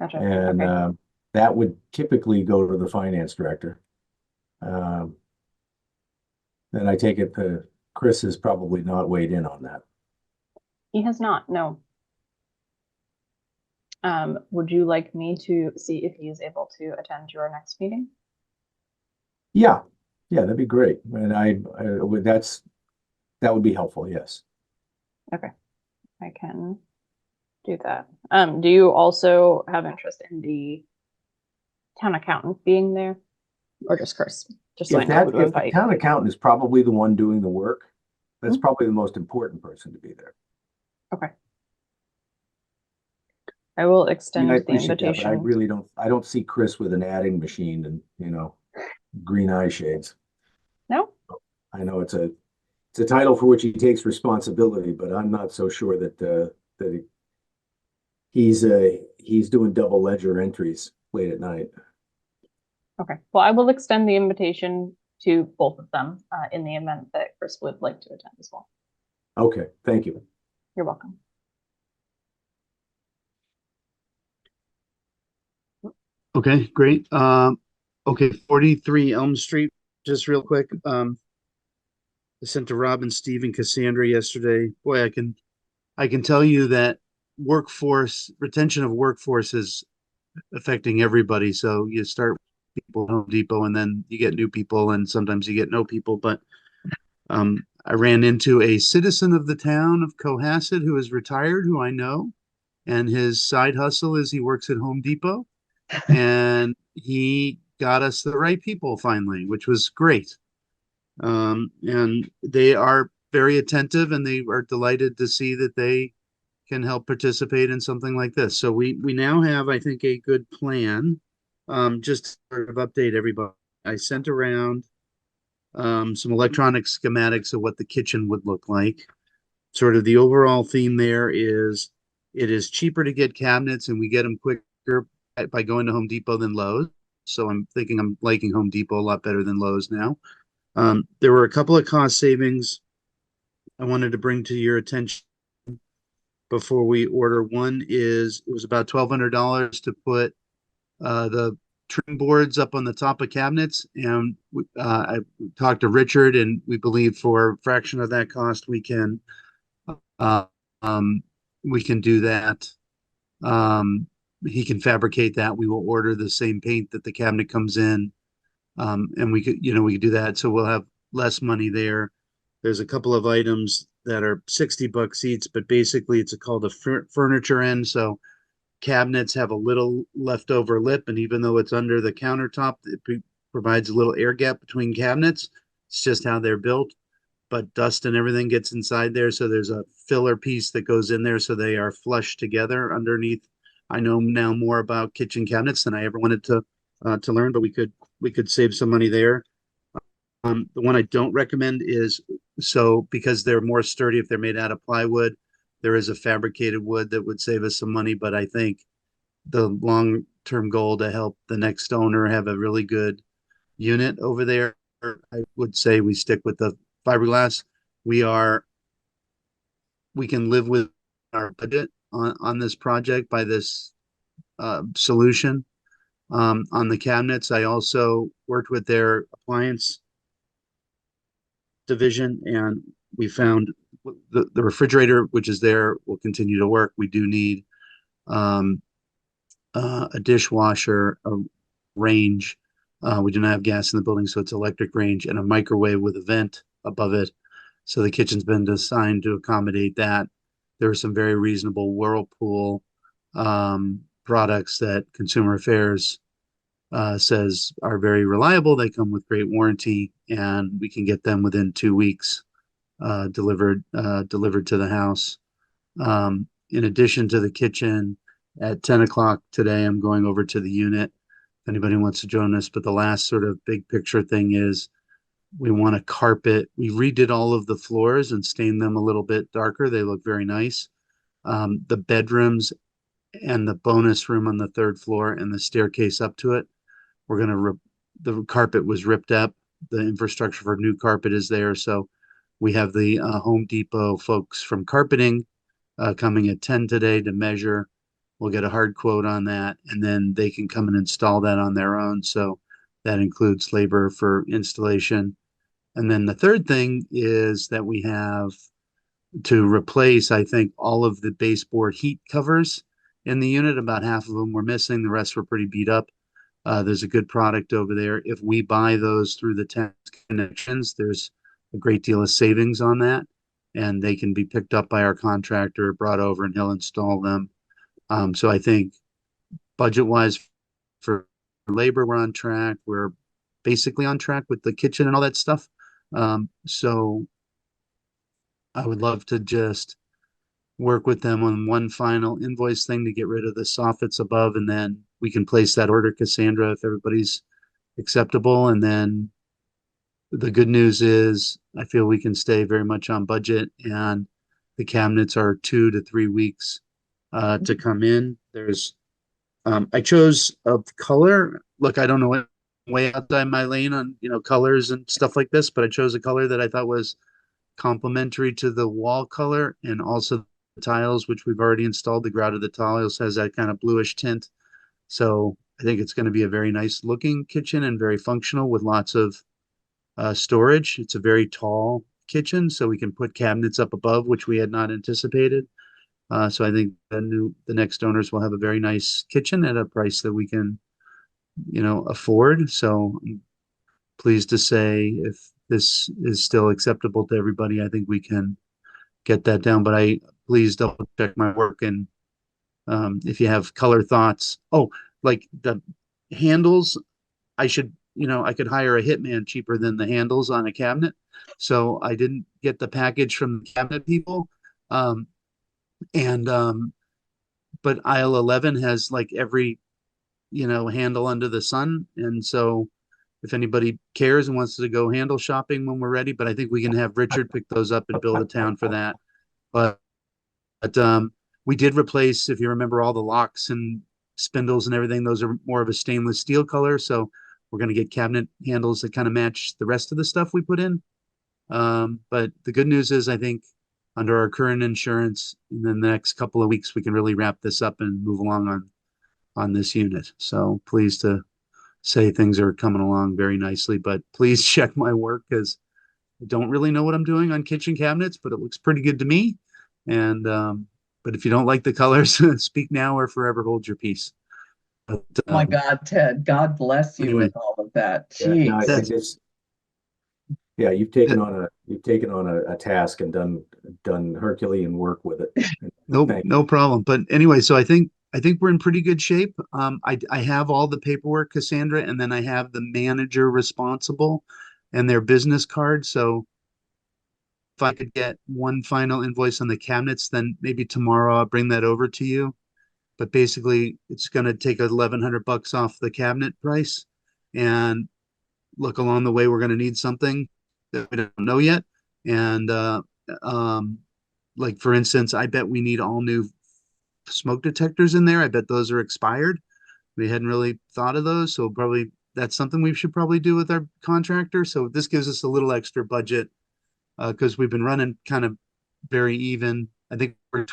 Gotcha. And Okay. that would typically go to the finance director. And I take it Chris has probably not weighed in on that. He has not, no. Would you like me to see if he is able to attend your next meeting? Yeah, that'd be great. And that would be helpful. Yes. Okay, I can do that. Do you also have interest in the town accountant being there, or just Chris? Just so I know who to If the invite. town accountant is probably the one doing the work, that's Mhm. probably the most important person to be there. Okay. I will I mean, extend I the appreciate that, but I invitation. really don't see Chris with an adding machine and, green eye shades. No? I know it's a title for which he takes responsibility, but I'm not so sure that he's doing double ledger entries late at night. Okay. Well, I will extend the invitation to both of them in the event that Chris would like to attend as well. Okay, thank you. You're welcome. Okay, great. Okay, 43 Elm Street, just real quick. I sent to Rob and Steve and Cassandra yesterday. Boy, I can tell you that retention of workforce is affecting everybody. So you start people at Home Depot and then you get new people and sometimes you get no people. But I ran into a citizen of the town of Cohasset who is retired, who I know, and his side hustle is he works at Home Depot. And he got us the right people finally, which was great. And they are very attentive and they are delighted to see that they can help participate in something like this. So we now have, I think, a good plan. Just to sort of update everybody. I sent around some electronic schematics of what the kitchen would look like. Sort of the overall theme there is it is cheaper to get cabinets and we get them quicker by going to Home Depot than Lowe's. So I'm thinking I'm liking Home Depot a lot better than Lowe's now. There were a couple of cost savings I wanted to bring to your attention before we order. One is it was about $1,200 to put the trim boards up on the top of cabinets, and I talked to Richard, and we believe for a fraction of that cost uh, we can do that. He can fabricate that. We will order the same paint that the cabinet comes in, and we could do that. So we'll have less money there. There's a couple of items that are $60 each, but basically it's called a furniture end. So cabinets have a little leftover lip, and even though it's under the countertop, it provides a little air gap between cabinets. It's just how they're built, but dust and everything gets inside there. So there's a filler piece that goes in there so they are flush together underneath. I know now more about kitchen cabinets than I ever wanted to learn, but we could save some money there. The one I don't recommend is because they're more sturdy if they're made out of plywood. There is a fabricated wood that would save us some money, but I think the long-term goal to help the next owner have a really good unit over there, I would say we stick with the fiberglass. We can live with our budget on this project by this solution. On the cabinets, I also worked with their appliance division, and we found the refrigerator, which is there, will continue to work. We do need a dishwasher, a range. We do not have gas in the building, so it's electric range, and a microwave with a vent above it. So the kitchen's been designed to accommodate that. There are some very reasonable Whirlpool products that Consumer Affairs says are very reliable. They come with great warranty, and we can get them within 2 weeks delivered to the house. In addition to the kitchen, at 10 o'clock today, I'm going over to the unit. If anybody wants to join us, but the last sort of big picture thing is we want to carpet. We redid all of the floors and stained them a little bit darker. They look very nice. The bedrooms and the bonus room on the third floor and the staircase up to it, we're going to, the carpet was ripped up. The infrastructure for new carpet is there. So we have the Home Depot folks from carpeting coming at 10 today to measure. We'll get a hard quote on that, and then they can come and install that on their own. So that includes labor for installation. And then the third thing is that we have to replace, I think, all of the baseboard heat covers in the unit. About half of them were missing. The rest were pretty beat up. There's a good product over there. If we buy those through the Tenants Connections, there's a great deal of savings on that, and they can be picked up by our contractor, brought over, and he'll install them. So I think budget-wise for labor, we're on track. We're basically on track with the kitchen and all that stuff. So I would love to just work with them on one final invoice thing to get rid of the soffits above, and then we can place that order, Cassandra, if everybody's acceptable. And then the good news is I feel we can stay very much on budget, and the cabinets are 2 to 3 weeks to come in. There's I chose a color. Look, I don't know, way outside my lane on colors and stuff like this, but I chose a color that I thought was complementary to the wall color and also the tiles, which we've already installed. The grout of the tiles has that kind of bluish tint. So I think it's going to be a very nice looking kitchen and very functional with lots of storage. It's a very tall kitchen, so we can put cabinets up above, which we had not anticipated. So I think the next owners will have a very nice kitchen at a price that we can, afford. So I'm pleased to say, if this is still acceptable to everybody, I think we can get that down. But please double check my work, and if you have color thoughts. Oh, like the handles, I could hire a hitman cheaper than the handles on a cabinet. So I didn't get the package from the cabinet people. But aisle 11 has like every, handle under the sun. And so if anybody cares and wants to go handle shopping when we're ready, but I think we can have Richard pick those up and build a town for that. But we did replace, if you remember, all the locks and spindles and everything. Those are more of a stainless steel color. So we're going to get cabinet handles that kind of match the rest of the stuff we put in. But the good news is, I think under our current insurance, in the next couple of weeks, we can really wrap this up and move along on this unit. So pleased to say things are coming along very nicely, but please check my work, because I don't really know what I'm doing on kitchen cabinets, but it looks pretty good to me. And, but if you don't like the colors, speak now or forever hold your peace. But, Oh my God, Ted, God bless you anyway. with all of that. Yeah, no, I Jeez. think yeah, you've taken on a task and done Herculean work with it. No problem. But anyway, so I think we're in pretty good shape. I have all the paperwork, Cassandra, and then I have the manager responsible and their business card. So if I could get one final invoice on the cabinets, then maybe tomorrow I'll bring that over to you. But basically, it's going to take $1,100 off the cabinet price. And look, along the way, we're going to need something that we don't know yet. And like, for instance, I bet we need all new smoke detectors in there. I bet those are expired. We hadn't really thought of those. So probably that's something we should probably do with our contractor. So this gives us a little extra budget, because we've been running kind of very even. I think we're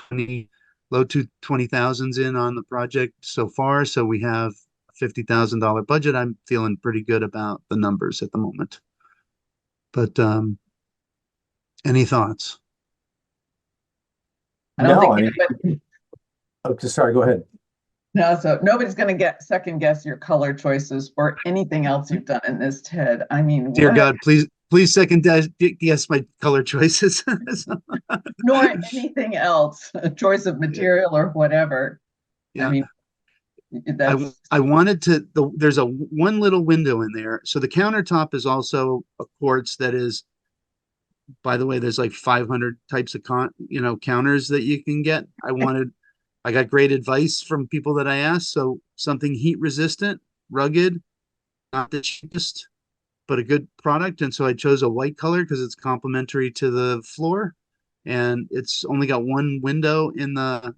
low to 20,000s in on the project so far. So we have a $50,000 budget. I'm feeling pretty good about the numbers at the moment. But any thoughts? I don't No, think I mean, anybody, oh, sorry, go ahead. no, so nobody's going to second guess your color choices or anything else you've done in this, Ted. I mean, Dear what God, please second guess my color choices. nor anything else, a choice of material or whatever. Yeah. I mean, That's, I wanted to, there's one little window in there. So the countertop is also a quartz that is, by the way, there's like 500 types of counters that you can get. I got great advice from people that I asked. So something heat resistant, rugged, not the cheapest, but a good product. And so I chose a white color because it's complementary to the floor. And it's only got one window in the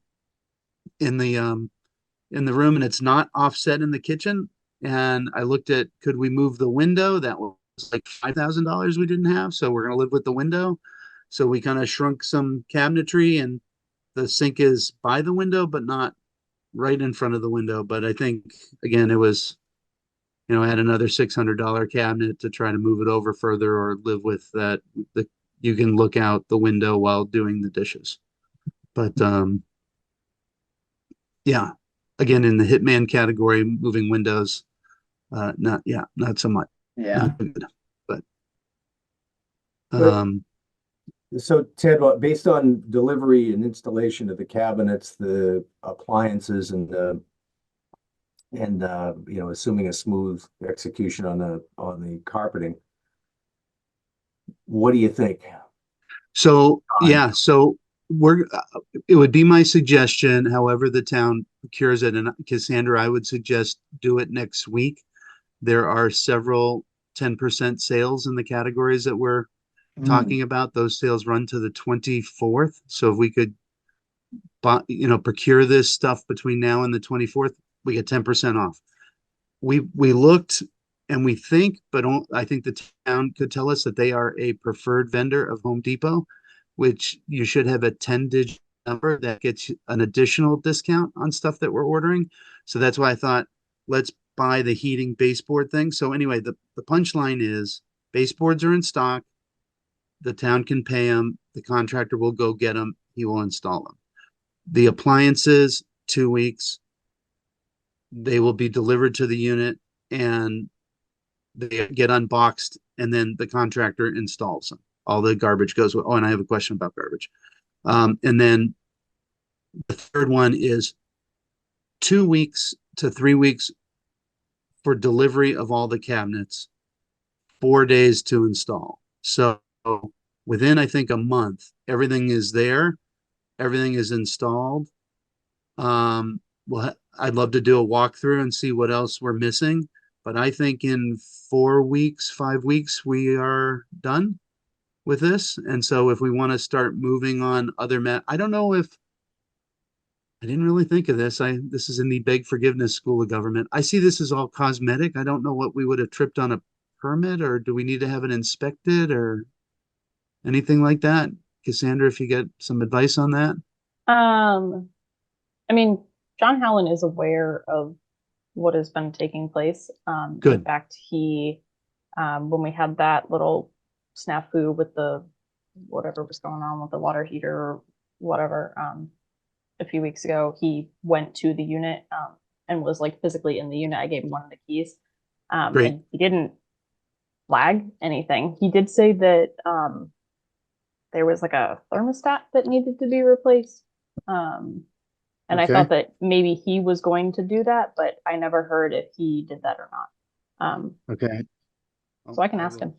room, and it's not offset in the kitchen. And I looked at, could we move the window? That was like $5,000 we didn't have. So we're going to live with the window. So we kind of shrunk some cabinetry, and the sink is by the window, but not right in front of the window. But I think, again, it was, I had another $600 cabinet to try to move it over further or live with that. You can look out the window while doing the dishes. But, yeah, again, in the Hitman category, moving windows, not so much. yeah. Not good, but, But- So Ted, based on delivery and installation of the cabinets, the appliances and assuming a smooth execution on the carpeting, what do you think? so, yeah, so it would be my suggestion, however the town procures it, and Cassandra, I would suggest do it next week. There are several 10% sales in the categories that we're talking about. Those sales run to the 24th. So if we could procure this stuff between now and the 24th, we get 10% off. We looked and we think, but I think the town could tell us that they are a preferred vendor of Home Depot, which you should have a 10-digit number that gets an additional discount on stuff that we're ordering. So that's why I thought, let's buy the heating baseboard thing. So anyway, the punchline is baseboards are in stock. The town can pay them. The contractor will go get them. He will install them. The appliances, 2 weeks. They will be delivered to the unit and they get unboxed, and then the contractor installs them. All the garbage goes with. Oh, and I have a question about garbage. And then the third one is 2 weeks to 3 weeks for delivery of all the cabinets, 4 days to install. So within, I think, a month, everything is there, everything is installed. Well, I'd love to do a walkthrough and see what else we're missing, but I think in 4 weeks, 5 weeks, we are done with this. And so if we want to start moving on other I don't know if I didn't really think of this. This is in the beg forgiveness school of government. I see this as all cosmetic. I don't know what we would have tripped on a permit, or do we need to have it inspected or anything like that? Cassandra, if you get some advice on that. I mean, John Hallen is aware of what has been taking place. Good. In fact, when we had that little snafu with whatever was going on with the water heater or whatever, a few weeks ago, he went to the unit, and was like physically in the unit. I gave him one of the keys. Great. And he didn't flag anything. He did say that, there was like a thermostat that needed to be replaced. And I Okay. thought that maybe he was going to do that, but I never heard if he did that or not. Okay. So I can ask him.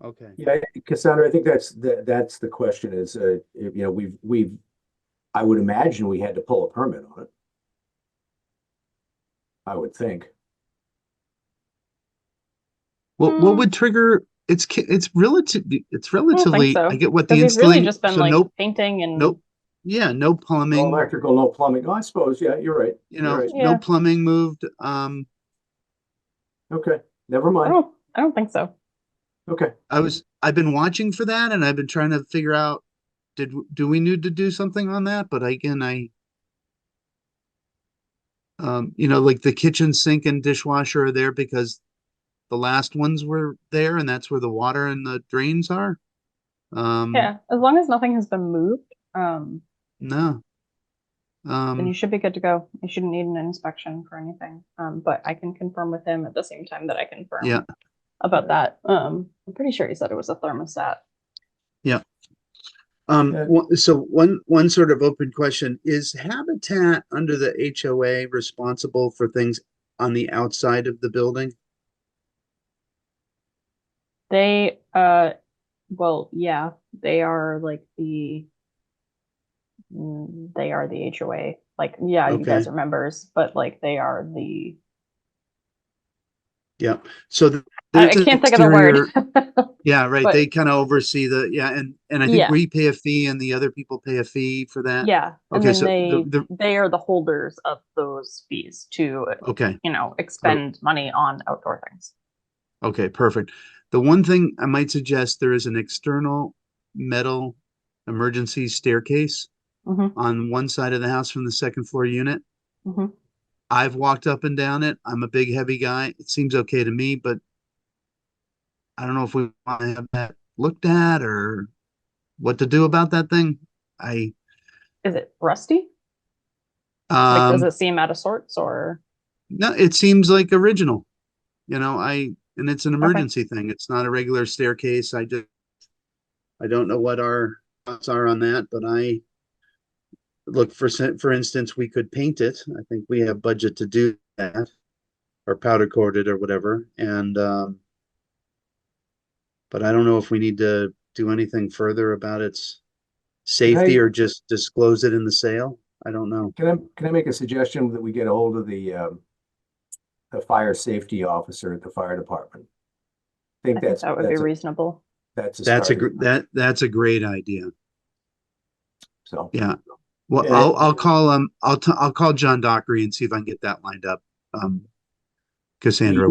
Okay. Yeah, Cassandra, I think that's the question is, I would imagine we had to pull a permit on it. I would think. Well, what would trigger? It's relatively. I don't think I so. get what the Because he's really installing. just been So like no, painting and no, yeah, no No plumbing. electrical, no plumbing. Oh, I suppose, yeah, you're right. You know, You're right. Yeah. no plumbing moved. Okay, never I mind. don't think so. Okay. I've been watching for that, and I've been trying to figure out, do we need to do something on that? But again, like the kitchen sink and dishwasher are there because the last ones were there, and that's where the water and the drains are. Yeah, as long as nothing has been moved, No. then you should be good to go. You shouldn't need an inspection for anything. But I can confirm with him at the same time that I confirm Yeah. about that. I'm pretty sure he said it was a thermostat. Yeah. So one sort of open question, is Habitat under the HOA responsible for things on the outside of the building? They, well, yeah, they are like they are the HOA. Like, yeah, you guys Okay. are members, but like they are the, Yeah, so I there's an can't think of the word. exterior, yeah, right, But they kind of oversee and I think yeah, we pay a fee and the other people pay a fee for that. yeah. And Okay, then so they are the holders of those fees to, okay, expend money on outdoor things. okay, perfect. The one thing I might suggest, there is an external metal emergency staircase Hmm. on one side of the house from the second floor unit. Hmm. I've walked up and down it. I'm a big, heavy guy. It seems okay to me, but I don't know if we want to have that looked at or what to do about that thing. I, Is it rusty? Like, does um, it seem out of sorts or? no, it seems like original, and it's an Okay. emergency thing. It's not a regular staircase. I don't know what our thoughts are on that, but I look for instance, we could paint it. I think we have budget to do that or powder coat it or whatever. And, but I don't know if we need to do anything further about its safety or just disclose it in the sale. I don't know. Can I make a suggestion that we get a hold of the fire safety officer at the fire department? I think I think that would be reasonable. That's a That's start. that's a great idea. So, Yeah. Well, Yeah. I'll call I'll call John Dockery and see if I can get that lined up. Cassandra,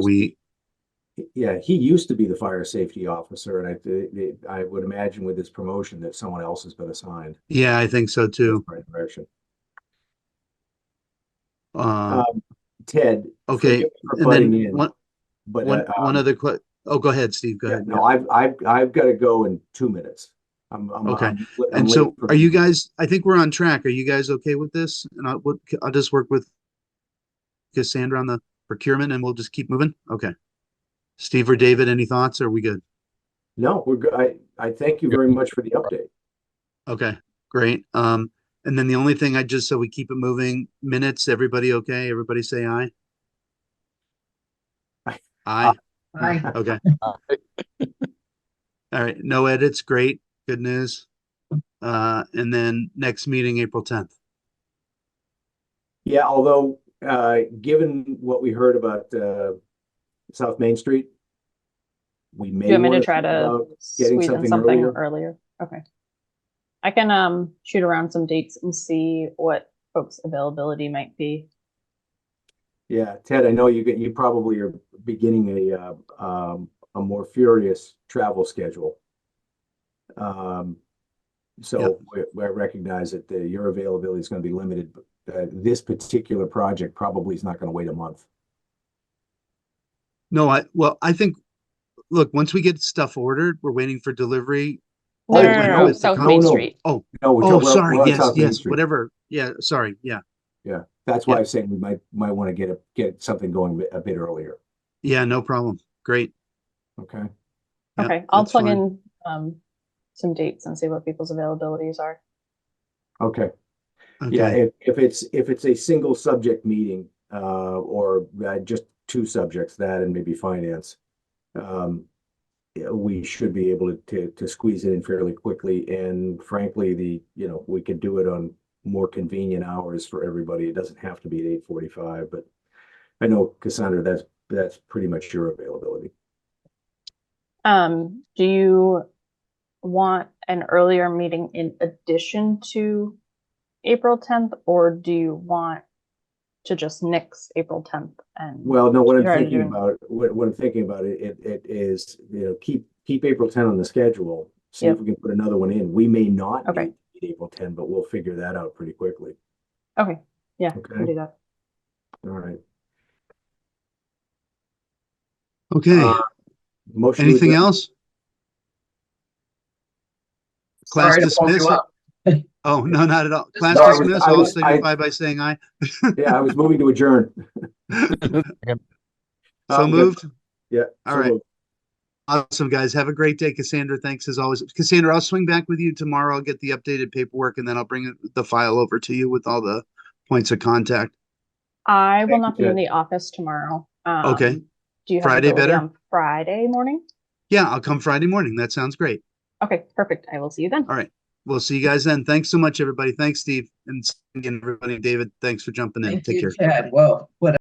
yeah, he used to be the fire safety officer, and I would imagine with his promotion that someone else has been assigned. yeah, I think so too. Right direction. Um, Ted, okay, forgive me for and butting then in, but one other oh, go ahead, Steve. Go yeah, ahead. no, I've got to go in 2 minutes. Okay. I'm And late so for- are you guys, I think we're on track. Are you guys okay with this? And I'll just work with Cassandra on the procurement and we'll just keep moving. Okay. Steve or David, any thoughts? Are we good? No, we're good. I thank you very much for the update. Okay, great. And then the only thing so we keep it moving, minutes, everybody okay? Everybody say aye? Aye. Aye. I, Okay. All right. No edits. Great. Good news. And then next meeting, April 10th. Yeah, although given what we heard about South Main Street, we may Do you want me to want try think to about getting squeeze in something earlier? Okay. I can shoot around some dates and see what folks' availability might be. Yeah, Ted, I know you probably are beginning a more furious travel schedule. So we recognize that your availability is going to be limited, but this particular project probably is not going to wait a month. No, I think, look, once we get stuff ordered, we're waiting for delivery. No, Oh, no, no, no, no, South no, Main no. Street. Oh, No, oh, sorry. we're on Yes, South Main yes, Street. whatever. Yeah, sorry. Yeah. Yeah, that's why Yeah. I'm saying we might want to get something going a bit earlier. Yeah, no problem. Great. Okay. Yeah, Okay, I'll that's plug fine. in some dates and see what people's availabilities are. Okay. Yeah, Okay. if it's a single subject meeting, or just two subjects, that and maybe finance, yeah, we should be able to squeeze it in fairly quickly. And frankly, we could do it on more convenient hours for everybody. It doesn't have to be at 8:45, but I know, Cassandra, that's pretty much your availability. Do you want an earlier meeting in addition to April 10th, or do you want to just nix April 10th and Well, no, what I'm try to thinking do- about, what I'm thinking about it is, keep April 10 on the schedule. See if Yep. we can put another one in. We may not Okay. meet April 10, but we'll figure that out pretty quickly. Okay, yeah, we Okay. can do that. All right. Okay. Motion to Anything adjourn? else? Class sorry to hold you dismissed? up. Oh, no, not at all. Class No, I was- dismissed, all signify by saying aye. Yeah, I was moving to adjourn. So I'm good. moved? Yeah. All so right. moved. Awesome, guys. Have a great day. Cassandra, thanks as always. Cassandra, I'll swing back with you tomorrow. I'll get the updated paperwork and then I'll bring the file over to you with all the points of contact. I will Thank not you, be in Ted. the office tomorrow. Okay. Do you have Friday ability better? on Friday morning? Yeah, I'll come Friday morning. That sounds great. Okay, perfect. I will see you then. All right. We'll see you guys then. Thanks so much, everybody. Thanks, Steve. And again, everybody, David, thanks for jumping in. Thank Take you, care. Ted. Whoa, what